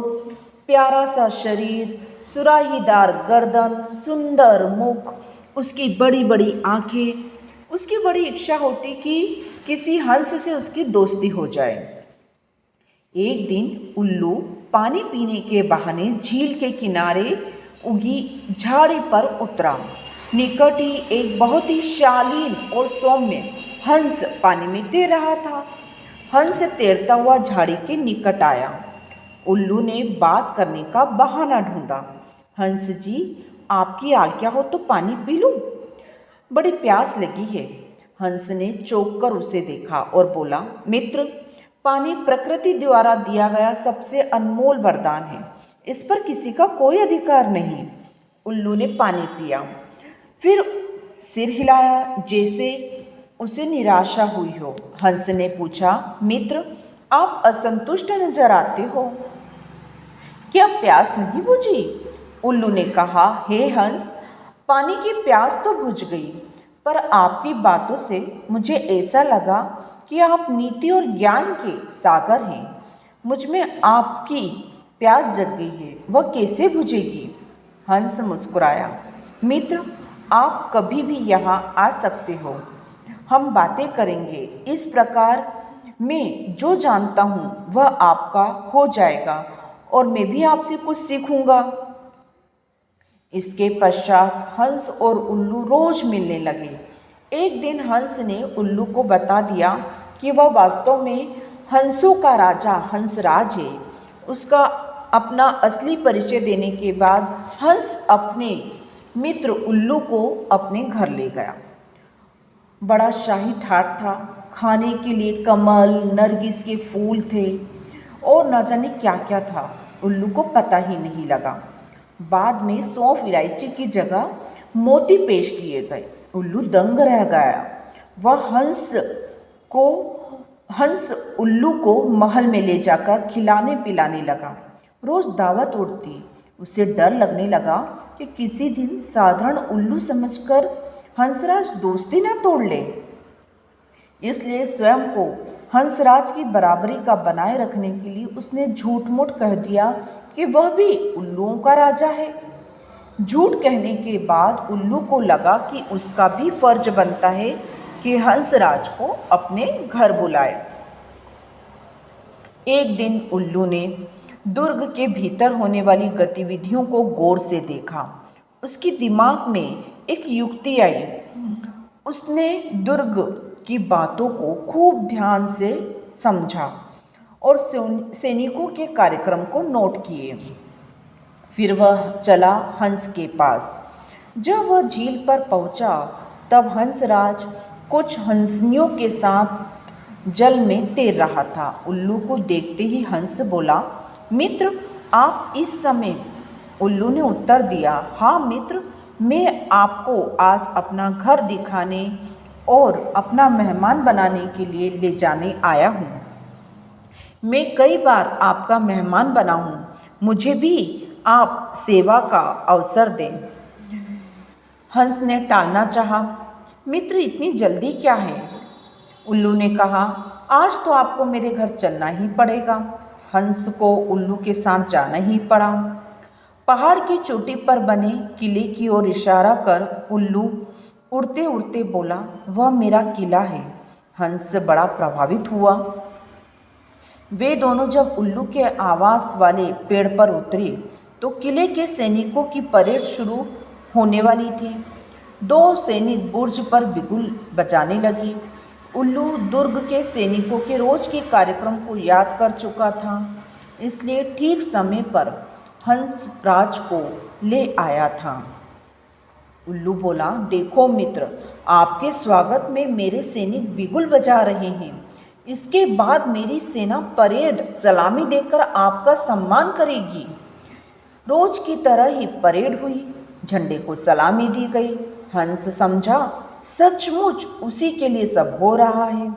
प्यारा सा शरीर, सुराहीदार गर्दन, सुंदर मुख, उसकी बड़ी बड़ी आंखें। उसकी बड़ी इच्छा होती कि किसी हंस से उसकी दोस्ती हो जाए। एक दिन उल्लू पानी पीने के बहाने झील के किनारे उगी झाड़ी पर उतरा। निकट ही एक बहुत ही शालीन और सौम्य हंस पानी में तैर रहा था। हंस तैरता हुआ झाड़ी के निकट आया। उल्लू ने बात करने का बहाना ढूंढा। हंस जी, आपकी आज्ञा हो तो पानी पी लूं? बड़ी प्यास लगी है। हंस ने चौंक कर उसे देखा और बोला, मित्र, पानी प्रकृति द्वारा दिया गया सबसे अनमोल वरदान है, इस पर किसी का कोई अधिकार नहीं। उल्लू ने पानी पिया, फिर सिर हिलाया जैसे उसे निराशा हुई हो। हंस ने पूछा, मित्र, आप असंतुष्ट नजर आते हो, क्या प्यास नहीं बुझी? उल्लू ने कहा, हे हंस, पानी की प्यास तो बुझ गई, पर आपकी बातों से मुझे ऐसा लगा कि आप नीति और ज्ञान के सागर हैं। मुझ में आपकी प्यास जग गई है, वह कैसे बुझेगी? हंस मुस्कुराया, मित्र, आप कभी भी यहाँ आ सकते हो, हम बातें करेंगे। इस प्रकार मैं जो जानता हूँ वह आपका हो जाएगा और मैं भी आपसे कुछ सीखूंगा। इसके पश्चात हंस और उल्लू रोज मिलने लगे। एक दिन हंस ने उल्लू को बता दिया कि वह वास्तव में हंसों का राजा हंसराज है। उसका अपना असली परिचय देने के बाद हंस अपने मित्र उल्लू को अपने घर ले गया। बड़ा शाही ठाट था, खाने के लिए कमल, नरगिस के फूल थे और न जाने क्या क्या था, उल्लू को पता ही नहीं लगा। बाद में सौंफ इलायची की जगह मोती पेश किए गए। उल्लू दंग रह गया। वह हंस उल्लू को महल में ले जाकर खिलाने पिलाने लगा। रोज दावत उड़ती। उसे डर लगने लगा कि किसी दिन साधारण उल्लू समझकर हंसराज दोस्ती न तोड़ ले। इसलिए स्वयं को हंसराज की बराबरी का बनाए रखने के लिए उसने झूठ मूठ कह दिया कि वह भी उल्लुओं का राजा है। झूठ कहने के बाद उल्लू को लगा कि उसका भी फर्ज बनता है कि हंसराज को अपने घर बुलाए। एक दिन उल्लू ने दुर्ग के भीतर होने वाली गतिविधियों को गौर से देखा। उसके दिमाग में एक युक्ति आई। उसने दुर्ग की बातों को खूब ध्यान से समझा और सैनिकों के कार्यक्रम को नोट किए। फिर वह चला हंस के पास। जब वह झील पर पहुंचा तब हंसराज कुछ हंसनियों के साथ जल में तैर रहा था। उल्लू को देखते ही हंस बोला, मित्र आप इस समय? उल्लू ने उत्तर दिया, हाँ मित्र, मैं आपको आज अपना घर दिखाने और अपना मेहमान बनाने के लिए ले जाने आया हूँ। मैं कई बार आपका मेहमान बना हूँ, मुझे भी आप सेवा का अवसर दें। हंस ने टालना चाहा, मित्र इतनी जल्दी क्या है? उल्लू ने कहा, आज तो आपको मेरे घर चलना ही पड़ेगा। हंस को उल्लू के साथ जाना ही पड़ा। पहाड़ की चोटी पर बने किले की ओर इशारा कर उल्लू उड़ते उड़ते बोला, वह मेरा किला है। हंस बड़ा प्रभावित हुआ। वे दोनों जब उल्लू के आवास वाले पेड़ पर उतरे तो किले के सैनिकों की परेड शुरू होने वाली थी। दो सैनिक बुर्ज पर बिगुल बजाने लगे। उल्लू दुर्ग के सैनिकों के रोज के कार्यक्रम को याद कर चुका था, इसलिए ठीक समय पर हंसराज को ले आया था। उल्लू बोला, देखो मित्र, आपके स्वागत में मेरे सैनिक बिगुल बजा रहे हैं। इसके बाद मेरी सेना परेड सलामी देकर आपका सम्मान करेगी। रोज की तरह ही परेड हुई। झंडे को सलामी दी गई। हंस समझा सचमुच उसी के लिए सब हो रहा है।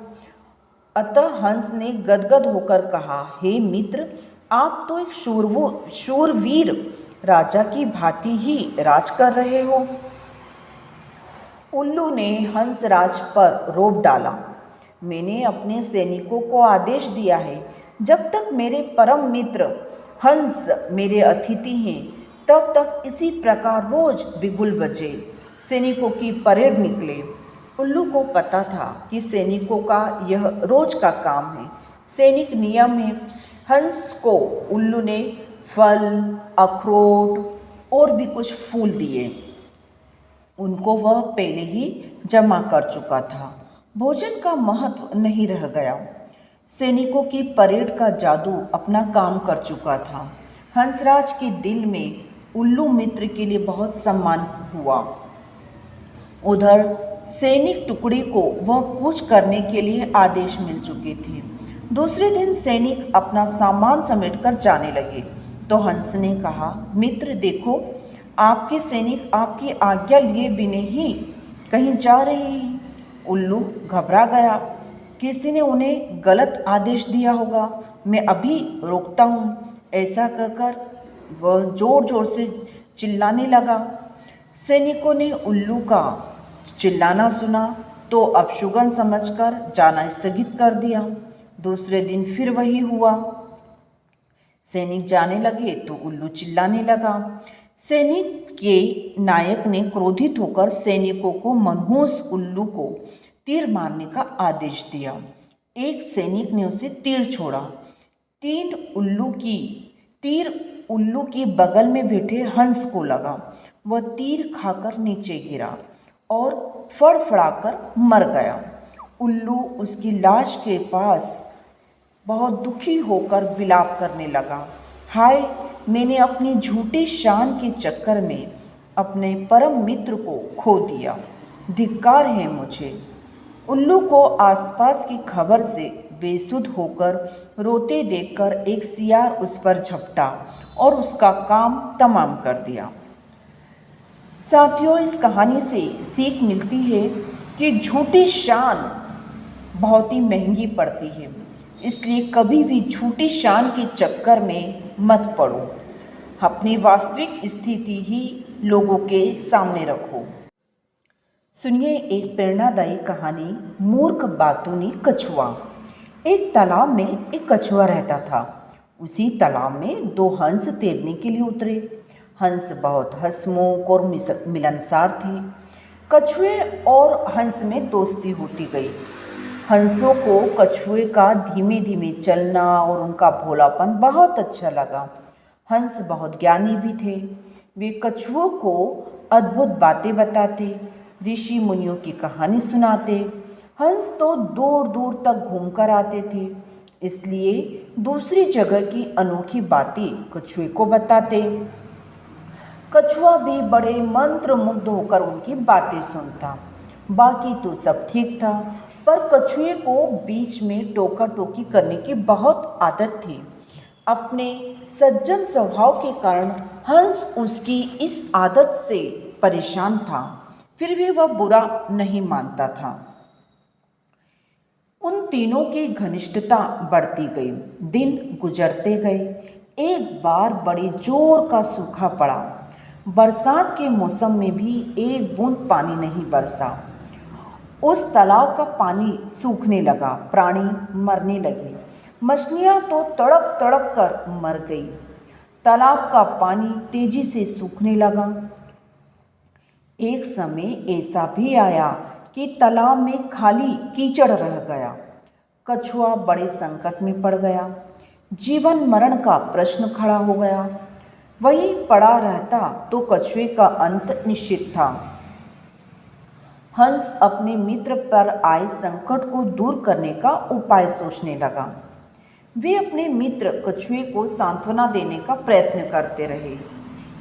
अतः हंस ने गदगद होकर कहा, हे मित्र, आप तो एक शूरवीर राजा की भांति ही राज कर रहे हो। उल्लू ने हंसराज पर रोब डाला, मैंने अपने सैनिकों को आदेश दिया है, जब तक मेरे परम मित्र हंस मेरे अतिथि हैं तब तक इसी प्रकार रोज बिगुल बजे, सैनिकों की परेड निकले। उल्लू को पता था कि सैनिकों का यह रोज का काम है, सैनिक नियम है। हंस को उल्लू ने फल, अखरोट और भी कुछ फूल दिए। उनको वह पहले ही जमा कर चुका था। भोजन का महत्व नहीं रह गया। सैनिकों की परेड का जादू अपना काम कर चुका था। हंसराज के दिल में उल्लू मित्र के लिए बहुत सम्मान हुआ। उधर सैनिक टुकड़ी को वह कूच करने के लिए आदेश मिल चुके थे। दूसरे दिन सैनिक अपना सामान समेटकर जाने लगे तो हंस ने कहा, मित्र देखो, आपके सैनिक आपकी आज्ञा लिए बिना ही कहीं जा रहे हैं। उल्लू घबरा गया, किसी ने उन्हें गलत आदेश दिया होगा, मैं अभी रोकता हूँ। ऐसा कहकर वह जोर जोर से चिल्लाने लगा। सैनिकों ने उल्लू का चिल्लाना सुना तो अपशुगन समझकर जाना स्थगित कर दिया। दूसरे दिन फिर वही हुआ। सैनिक जाने लगे तो उल्लू चिल्लाने लगा। सैनिक के नायक ने क्रोधित होकर सैनिकों को मनहूस उल्लू को तीर मारने का आदेश दिया। एक सैनिक ने उसे तीर छोड़ा। तीर उल्लू की बगल में बैठे हंस को लगा। वह तीर खाकर नीचे गिरा और फड़फड़ाकर मर गया। उल्लू उसकी लाश के पास बहुत दुखी होकर विलाप करने लगा, हाय, मैंने अपनी झूठी शान के चक्कर में अपने परम मित्र को खो दिया, धिक्कार है मुझे। उल्लू को आसपास की खबर से बेसुध होकर रोते देखकर एक सियार उस पर झपटा और उसका काम तमाम कर दिया। साथियों, इस कहानी से सीख मिलती है कि झूठी शान बहुत ही महंगी पड़ती है, इसलिए कभी भी झूठी शान के चक्कर में मत पड़ो। अपनी वास्तविक स्थिति ही लोगों के सामने रखो। सुनिए एक प्रेरणादायी कहानी, मूर्ख बातूनी कछुआ। एक तालाब में एक कछुआ रहता था। उसी तालाब में दो हंस तैरने के लिए उतरे। हंस बहुत हंसमुख और मिलनसार थे। कछुए और हंस में दोस्ती होती गई। हंसों को कछुए का धीमे धीमे चलना और उनका भोलापन बहुत अच्छा लगा। हंस बहुत ज्ञानी भी थे। वे कछुओं को अद्भुत बातें बताते, ऋषि मुनियों की कहानी सुनाते। हंस तो दूर दूर तक घूमकर आते थे, इसलिए दूसरी जगह की अनोखी बातें कछुए को बताते। कछुआ भी बड़े मंत्रमुग्ध होकर उनकी बातें सुनता। बाकी तो सब ठीक था, पर कछुए को बीच में टोका टोकी करने की बहुत आदत थी। अपने सज्जन स्वभाव के कारण हंस उसकी इस आदत से परेशान था, फिर भी वह बुरा नहीं मानता था। उन तीनों की घनिष्ठता बढ़ती गई, दिन गुजरते गए। एक बार बड़े जोर का सूखा पड़ा। बरसात के मौसम में भी एक बूंद पानी नहीं बरसा। उस तालाब का पानी सूखने लगा, प्राणी मरने लगे। मछलियां तो तड़प तड़प कर मर गई। तालाब का पानी तेजी से सूखने लगा। एक समय ऐसा भी आया कि तालाब में खाली कीचड़ रह गया। कछुआ बड़े संकट में पड़ गया। जीवन मरण का प्रश्न खड़ा हो गया। वहीं पड़ा रहता तो कछुए का अंत निश्चित था। हंस अपने मित्र पर आए संकट को दूर करने का उपाय सोचने लगा। वे अपने मित्र कछुए को सांत्वना देने का प्रयत्न करते रहे,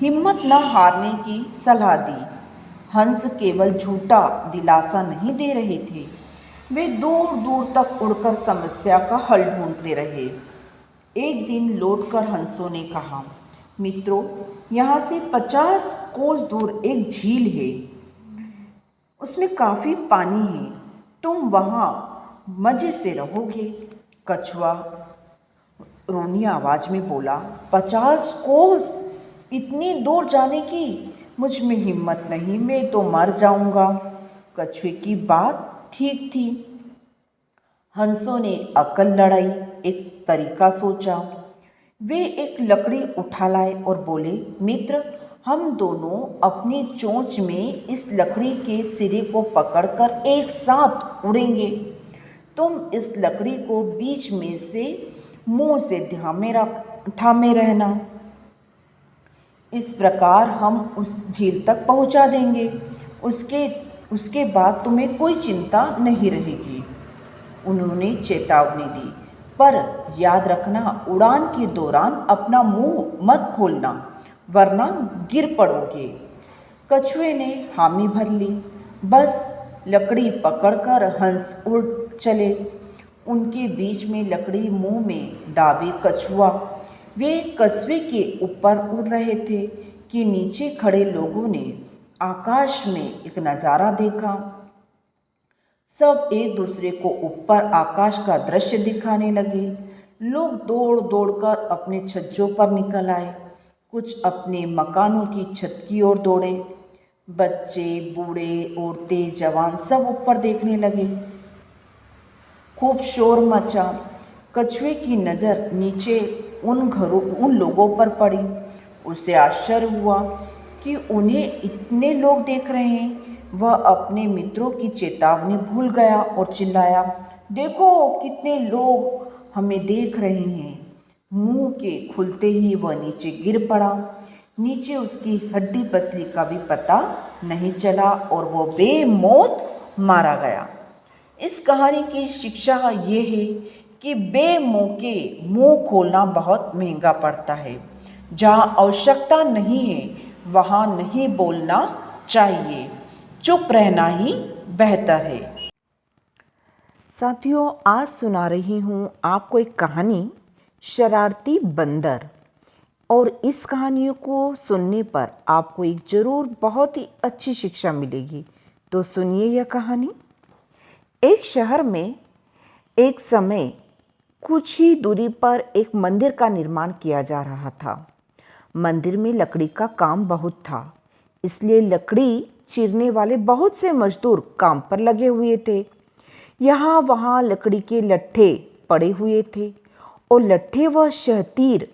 हिम्मत न हारने की सलाह दी। हंस केवल झूठा दिलासा नहीं दे रहे थे, वे दूर दूर तक उड़कर समस्या का हल ढूंढते रहे। एक दिन लौटकर हंसों ने कहा, मित्रों, यहाँ से 50 कोस दूर एक झील है, उसमें काफ़ी पानी है, तुम वहाँ मज़े से रहोगे। कछुआ रोनी आवाज़ में बोला, 50 कोस? इतनी दूर जाने की मुझ में हिम्मत नहीं, मैं तो मर जाऊंगा। कछुए की बात ठीक थी। हंसों ने अकल लड़ाई, एक तरीका सोचा। वे एक लकड़ी उठा लाए और बोले, मित्र, हम दोनों अपनी चोंच में इस लकड़ी के सिरे को पकड़कर एक साथ उड़ेंगे। तुम इस लकड़ी को बीच में से मुंह से थामे रहना। इस प्रकार हम उस झील तक पहुंचा देंगे। उसके बाद तुम्हें कोई चिंता नहीं रहेगी। उन्होंने चेतावनी दी, पर याद रखना, उड़ान के दौरान अपना मुंह मत खोलना, वरना गिर पड़ोगे। कछुए ने हामी भर ली। बस लकड़ी पकड़कर हंस उड़ चले। उनके बीच में लकड़ी मुंह में दाबे कछुआ। वे कस्बे के ऊपर उड़ रहे थे कि नीचे खड़े लोगों ने आकाश में एक नज़ारा देखा। सब एक दूसरे को ऊपर आकाश का दृश्य दिखाने लगे। लोग दौड़ दौड़कर अपने छज्जों पर निकल आए। कुछ अपने मकानों की छत की ओर दौड़े। बच्चे, बूढ़े, औरतें, जवान सब ऊपर देखने लगे। खूब शोर मचा। कछुए की नज़र नीचे उन लोगों पर पड़ी। उसे आश्चर्य हुआ कि उन्हें इतने लोग देख रहे हैं। वह अपने मित्रों की चेतावनी भूल गया और चिल्लाया, देखो कितने लोग हमें देख रहे हैं। मुंह के खुलते ही वह नीचे गिर पड़ा। नीचे उसकी हड्डी पसली का भी पता नहीं चला और वो बेमौत मारा गया। इस कहानी की शिक्षा ये है कि बेमौके मुंह खोलना बहुत महंगा पड़ता है। जहाँ आवश्यकता नहीं है वहाँ नहीं बोलना चाहिए, चुप रहना ही बेहतर है। साथियों, आज सुना रही हूँ आपको एक कहानी, शरारती बंदर। और इस कहानी को सुनने पर आपको एक ज़रूर बहुत ही अच्छी शिक्षा मिलेगी। तो सुनिए यह कहानी। एक शहर में एक समय कुछ ही दूरी पर एक मंदिर का निर्माण किया जा रहा था। मंदिर में लकड़ी का काम बहुत था, इसलिए लकड़ी चीरने वाले बहुत से मजदूर काम पर लगे हुए थे। यहाँ वहाँ लकड़ी के लट्ठे पड़े हुए थे और लट्ठे व शहतीर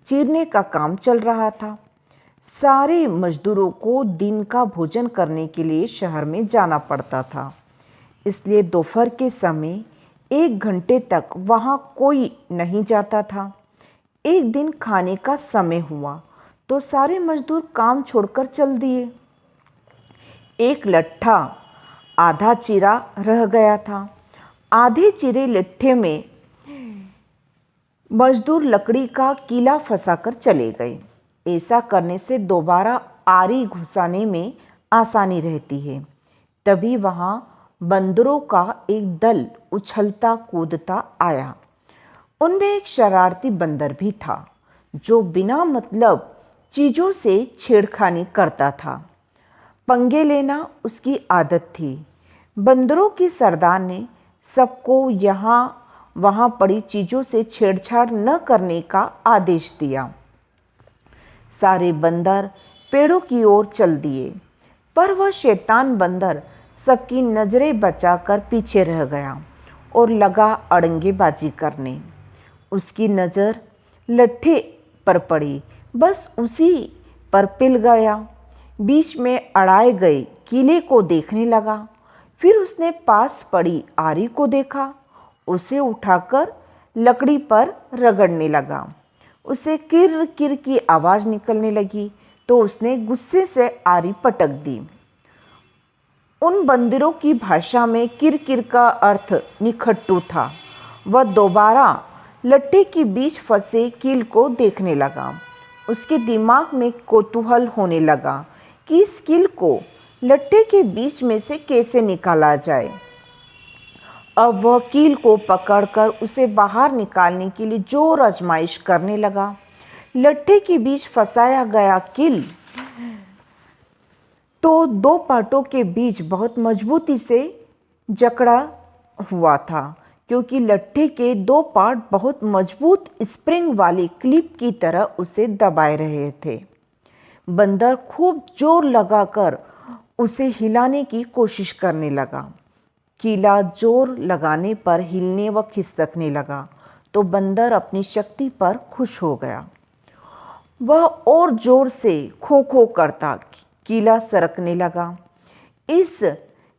चीरने का काम चल रहा था। सारे मजदूरों को दिन का भोजन करने के लिए शहर में जाना पड़ता था, इसलिए दोपहर के समय 1 घंटे तक वहाँ कोई नहीं जाता था। एक दिन खाने का समय हुआ तो सारे मजदूर काम छोड़कर चल दिए। एक लट्ठा आधा चिरा रह गया था। आधे चिरे लट्ठे में मजदूर लकड़ी का कीला फंसाकर चले गए। ऐसा करने से दोबारा आरी घुसाने में आसानी रहती है। तभी वहाँ बंदरों का एक दल उछलता कूदता आया। उनमें एक शरारती बंदर भी था जो बिना मतलब चीज़ों से छेड़खानी करता था। पंगे लेना उसकी आदत थी। बंदरों के सरदार ने सबको यहाँ वहाँ पड़ी चीज़ों से छेड़छाड़ न करने का आदेश दिया। सारे बंदर पेड़ों की ओर चल दिए, पर वह शैतान बंदर सबकी नज़रें बचाकर पीछे रह गया और लगा अड़ंगेबाजी करने। उसकी नज़र लट्ठे पर पड़ी, बस उसी पर पिल गया। बीच में अड़ाए गए कीले को देखने लगा। फिर उसने पास पड़ी आरी को देखा। उसे उठाकर लकड़ी पर रगड़ने लगा। उसे किर किर की आवाज़ निकलने लगी तो उसने गुस्से से आरी पटक दी। उन बंदरों की भाषा में किर किर का अर्थ निखट्टू था। वह दोबारा लट्ठे के बीच फंसे कील को देखने लगा। उसके दिमाग में कौतूहल होने लगा कि इस कील को लट्ठे के बीच में से कैसे निकाला जाए। अब वह कील को पकड़कर उसे बाहर निकालने के लिए जोर आजमाइश करने लगा। लट्ठे के बीच फंसाया गया कील तो दो पाटों के बीच बहुत मजबूती से जकड़ा हुआ था, क्योंकि लट्ठे के दो पार्ट बहुत मजबूत स्प्रिंग वाली क्लिप की तरह उसे दबाए रहे थे। बंदर खूब जोर लगाकर उसे हिलाने की कोशिश करने लगा। कीला जोर लगाने पर हिलने व खिसकने लगा तो बंदर अपनी शक्ति पर खुश हो गया। वह और जोर से खो खो करता कीला सरकने लगा। इस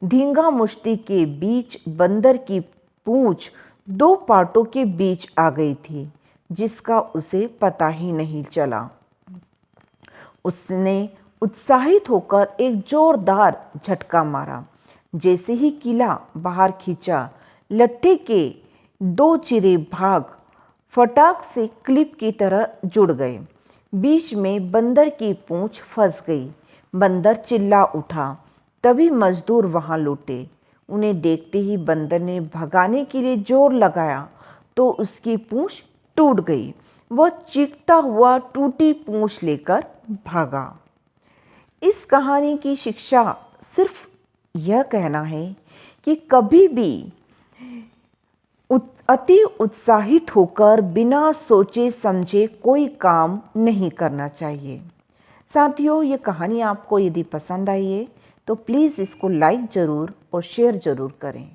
धींगा मुश्ती के बीच बंदर की पूंछ दो पाटों के बीच आ गई थी, जिसका उसे पता ही नहीं चला। उसने उत्साहित होकर एक जोरदार झटका मारा। जैसे ही कीला बाहर खींचा, लट्ठे के दो चिरे भाग फटाक से क्लिप की तरह जुड़ गए। बीच में बंदर की पूंछ फंस गई। बंदर चिल्ला उठा। तभी मजदूर वहां लौटे। उन्हें देखते ही बंदर ने भगाने के लिए जोर लगाया तो उसकी पूंछ टूट गई। वह चीखता हुआ टूटी पूंछ लेकर भागा। इस कहानी की शिक्षा सिर्फ यह कहना है कि कभी भी अति उत्साहित होकर बिना सोचे समझे कोई काम नहीं करना चाहिए। साथियों, ये कहानी आपको यदि पसंद आई है तो प्लीज़ इसको लाइक ज़रूर और शेयर ज़रूर करें।